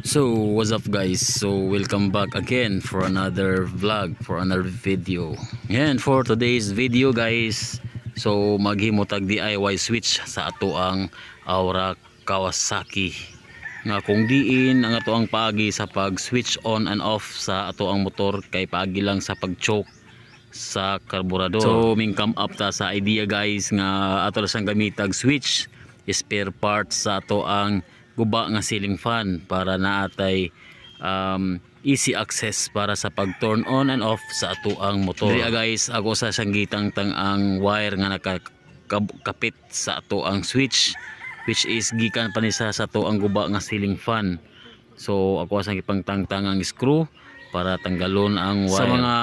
So what's up guys, so welcome back again for another vlog, for another video. And for today's video guys, so maghimutag DIY switch sa ato ang Aura Kawasaki nga kung diin ang ato ang paagi sa pag switch on and off sa ato ang motor kay paagi lang sa pag choke sa karburador. So ming come up ta sa idea guys nga ato lang sang gamitag switch spare parts sa ato ang guba nga ceiling fan para naatay easy access para sa pag turn on and off sa ato ang motor. Diri guys, ako sa sang gitangtang ang wire nga nakakapit sa ato ang switch, which is gikan pa ni sa ato ang guba nga ceiling fan. So ako sang ipangtangtang ang screw para tanggalon ang wire. Sa mga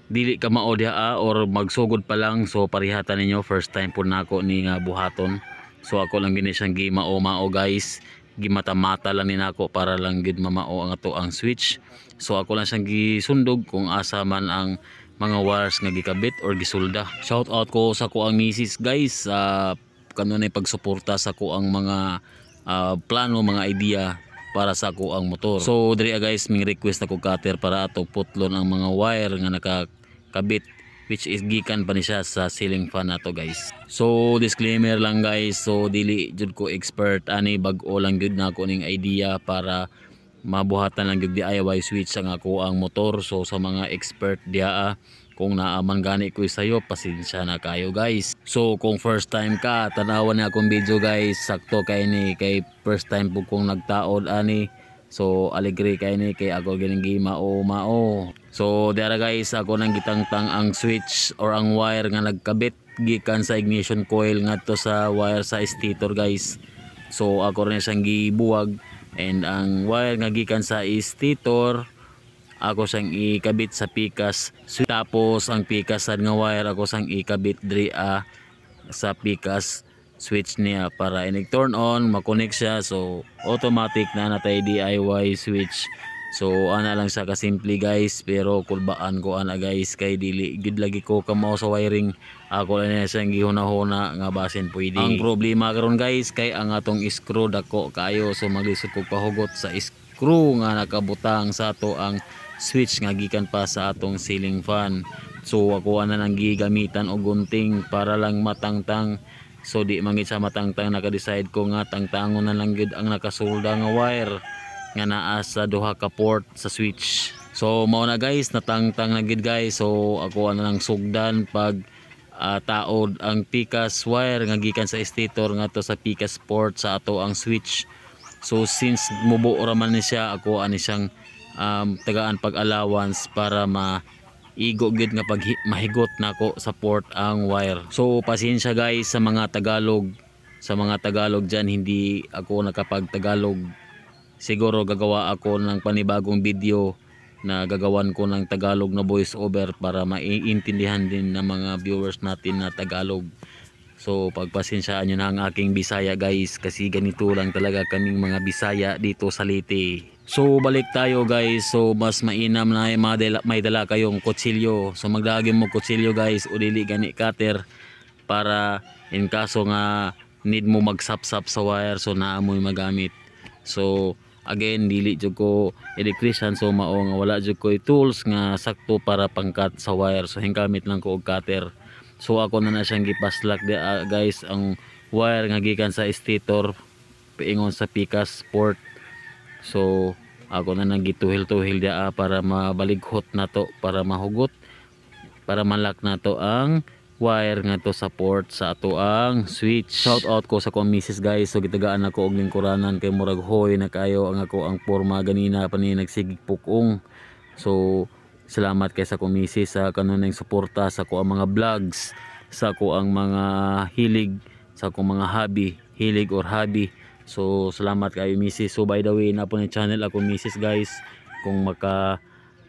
dili ka mao diha or magsugod pa lang, so parihatan ninyo, first time po nako ni nga buhaton. So ako lang gini siyang gimao-mao guys, gimata-mata lang ni nako para lang gid mamao ang ato ang switch. So ako lang siyang gisundog kung asa man ang mga wires nga gikabit or gisulda. Shout out ko sa ko ang misis guys, kanunay pagsuporta sa ko ang mga plano, mga idea para sa ko ang motor. So diri guys, ming request ako cutter para ato putlon ang mga wire nga nakakabit, which is gikan pa ni siya sa ceiling fan nato guys. So disclaimer lang guys, so dili jud ko expert ani, bag-o lang jud nako ning idea para mabuhatan lang jud DIY switch ang ako ang motor. So sa mga expert diha, kung naaman gani ko sayo, pasensya na kayo guys. So kung first time ka tanawan ni akong video guys, sakto kay ni kay first time po kong nagtaod ani. So alegre kay ni kay ako gining gimao-mao. So dara guys, ako nang gitangtang ang switch or ang wire nga nagkabit gikan sa ignition coil ngadto sa wire sa stator guys. So ako rin siyang gibuwag, and ang wire nga gikan sa stator ako sang ikabit sa pikas. Tapos ang pikasan nga wire ako sang ikabit diri sa pikas switch niya para inig turn on makonek siya. So automatic na natay DIY switch. So ana lang sa kasimple guys, pero kulbaan ko ana guys kay dili gid lagi ko kamao sa wiring. Ako lang na siyang gihuna-huna nga basin pwede. Ang problema karon guys kay ang atong screw dako kayo, so maglisod ko pahugot sa screw nga nakabutang sa ato ang switch nga gikan pa sa atong ceiling fan. So ako ana nang gigamitan og gunting para lang matangtang. So di mangit sa matangtang, naka-decide ko nga tangtangon na lang gid ang nakasolda nga wire nga naa sa duha ka port sa switch. So mao na guys, natangtang na gid guys. So ako ana nang sugdan pag taod ang pikas wire nga gikan sa stator nga to sa pikas port sa ato ang switch. So since mubo ra man ni siya, ako ani siyang tagaan pag allowance para igo gid nga pag mahigot nako sa port ang wire. So pasensya guys sa mga Tagalog, dyan, hindi ako nakapag Tagalog. Siguro gagawa ako ng panibagong video na gagawan ko ng Tagalog na voice over para maiintindihan din ng mga viewers natin na Tagalog. So pagpasensyaan nyo na ang aking Bisaya guys, kasi ganito lang talaga kaming mga Bisaya dito sa Leyte. So balik tayo guys. So mas mainam na may dala kayong kutsilyo. So magdagim mo kutsilyo guys, o dili gani cutter, para in kaso nga need mo magsapsap sa wire, so naamoy magamit. So again, dili jud ko electrician, so mao nga wala jud ko tools nga sakto para pangkat sa wire, so hinggamit lang ko og cutter. So ako na siyang gipaslak guys ang wire nga gikan sa stator piingon sa pikas port. So ako na nang gituhil-tuhil dia para mabalighot nato, para mahugot, para malak nato ang wire nga to sa port sa ato ang switch. Shout out ko sa ko misis guys. So gitagaan ako og lingkuranan kay murag hoy na kayo ang ako ang porma ganina pa ni nagsigig pukong. So salamat kay sa ko misis sa kanunay suporta sa ko ang mga vlogs, sa ko ang mga hilig, sa ko mga hilig or hobby. So salamat kayo misis. So by the way, na po ni channel ako misis guys, kung maka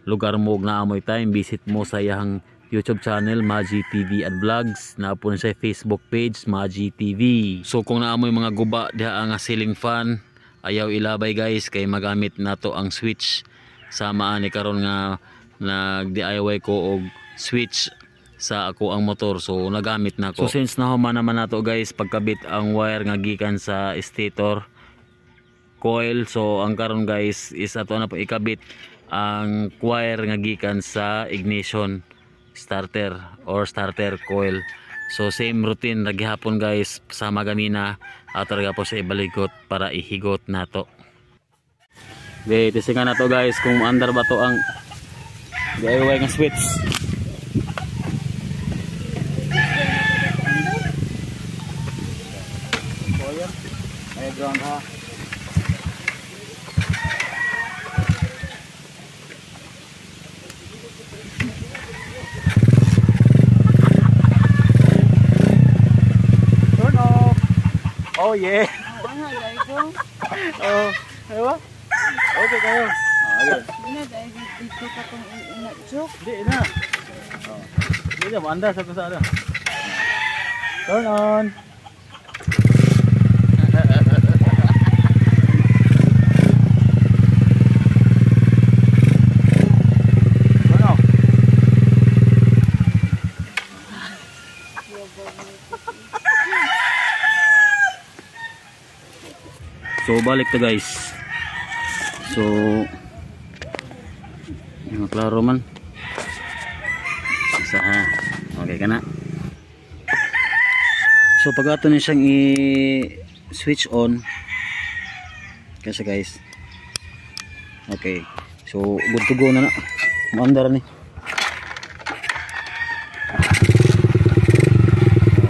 lugar mo na amoy time, visit mo sa iyang YouTube channel Maji TV at Vlogs, na po sa Facebook page Maji TV. So kung naamoy mga guba diha nga ceiling fan, ayaw ilabay guys kay magamit nato ang switch. Sama ani karon nga nag DIY ko og switch sa ako ang motor, so nagamit na ko. So since nahuman naman nato guys pagkabit ang wire nga gikan sa stator, coil. So ang karon guys is ato na po ikabit ang wire nga gikan sa ignition starter or starter coil. So same routine lagi hapon guys, sama ganina ato talaga po sa ibaligot para ihigot nato. Okay, tisingan na to guys kung andar ba to ang DIY nga switch. May ground ha. Turn off. Oh yeah. Ano dahil ko? Oh, diba? Okay kayo. Ayun. Ano dahil dito ka kung ina-joke? Hindi na. Oh. Hindi na, maanda sa kusada. Turn on. Turn off. So balik to guys. So yung klaro man. Isa ha. Okay ka na. So pag ato niya siyang i-switch on kasi guys. Okay. So good to go na na. Maandar ni.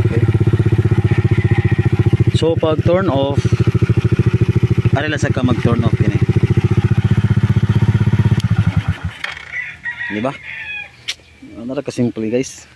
Okay. So pag turn off, ari lang sa ka mag turn off kini. Di ba? Ano ra ka simple guys.